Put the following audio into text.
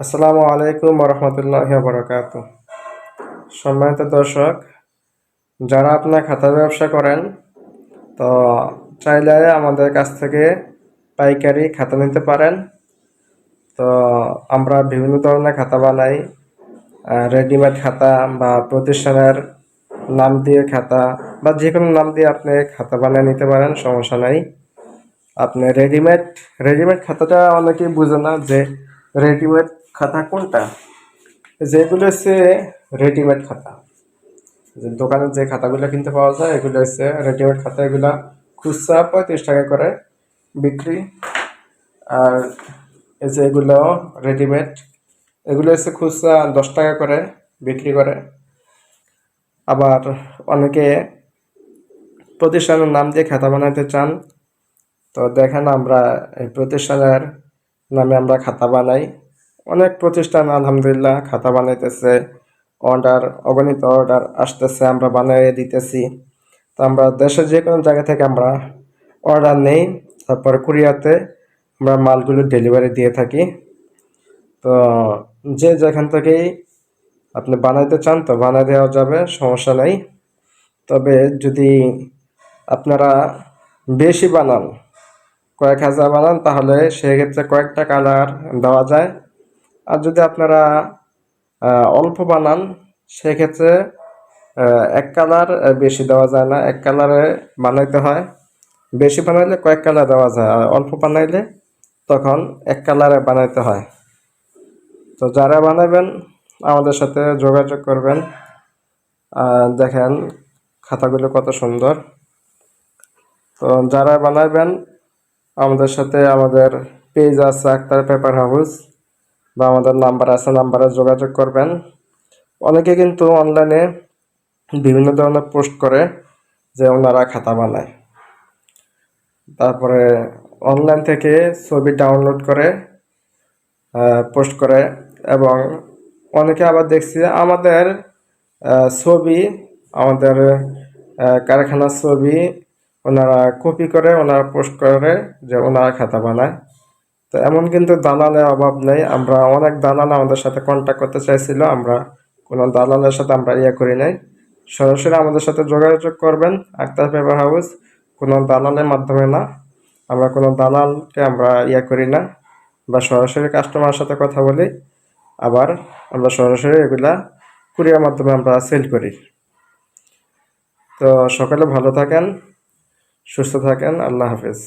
আসসালামু আলাইকুম রহমতুল্লাহি বারাকাতুহু। সম্মানিত দর্শক, যারা আপনার খাতার ব্যবসা করেন, তো চাইলে আমাদের কাছ থেকে পাইকারি খাতা নিতে পারেন। তো আমরা বিভিন্ন ধরনের খাতা বানাই, রেডিমেড খাতা বা প্রতিষ্ঠানের নাম দিয়ে খাতা বা যে কোনো নাম দিয়ে আপনি খাতা বানিয়ে নিতে পারেন, সমস্যা নাই। আপনি রেডিমেড রেডিমেড খাতাটা অনেকেই বুঝে না যে রেডিমেড খাতা কোনটা। যেগুলো হচ্ছে রেডিমেড খাতা, যে দোকানে যে খাতাগুলো কিনতে পাওয়া যায় এগুলো হচ্ছে রেডিমেড খাতা। এগুলা খুচরা 35 টাকা করে বিক্রি। আর এই যে এগুলো রেডিমেড, এগুলো হচ্ছে খুচরা 10 টাকা করে বিক্রি করে। আবার অনেকে প্রতিষ্ঠানের নাম দিয়ে খাতা বানাতে চান, তো দেখেন আমরা এই প্রতিষ্ঠানের নামে আমরা খাতা বানাই। অনেক প্রতিষ্ঠান আলহামদুলিল্লাহ খাতা বানাইতেছে, অগণিত অর্ডার আসতেছে, আমরা বানিয়ে দিতেছি। তো আমরা দেশের যে কোনো জায়গা থেকে আমরা অর্ডার নেই, তারপর কুরিয়াতে আমরা মালগুলো ডেলিভারি দিয়ে থাকি। তো যে যেখান থেকেই আপনি বানাইতে চান তো বানিয়ে দেওয়া যাবে, সমস্যা নেই। তবে যদি আপনারা বেশি বানান, কয়েক হাজার বানান, তাহলে সেক্ষেত্রে কয়েকটা কালার দেওয়া যায়। আর যদি আপনারা অল্প বানান, সেক্ষেত্রে এক কালার বেশি দেওয়া যায় না, এক কালারে বানাইতে হয়। বেশি বানাইলে কয়েক কালার দেওয়া যায়, আর অল্প বানাইলে তখন এক কালারে বানাইতে হয়। তো যারা বানাবেন আমাদের সাথে যোগাযোগ করবেন। দেখেন খাতাগুলো কত সুন্দর। তো যারা বানাবেন আমাদের সাথে, আমাদের পেজ আছে আক্তার পেপার হাউস, বা আমাদের নাম্বার আছে, নাম্বারে যোগাযোগ করবেন। অনেকে কিন্তু অনলাইনে বিভিন্ন ধরনের পোস্ট করে যে ওনারা খাতা বানায়, তারপরে অনলাইন থেকে ছবি ডাউনলোড করে পোস্ট করে। এবং অনেকে আবার দেখছি আমাদের ছবি, আমাদের কারখানার ছবি ওনারা কপি করে ওনারা পোস্ট করে যে ওনারা খাতা বানায়। তো এমন কিন্তু দালালের অভাব নেই। আমরা অনেক দালাল আমাদের সাথে কন্ট্যাক্ট করতে চাইছিল, আমরা কোনো দালালের সাথে আমরা করি নাই। সরাসরি আমাদের সাথে যোগাযোগ করবেন আক্তার পেপার হাউস, কোনো দালালের মাধ্যমে না। আমরা কোনো দালালকে আমরা করি না, বা সরাসরি কাস্টমারের সাথে কথা বলি। আবার আমরা সরাসরি এগুলা কুরিয়ার মাধ্যমে আমরা সেল করি। তো সকালে ভালো থাকেন, সুস্থ থাকেন, আল্লাহ হাফেজ।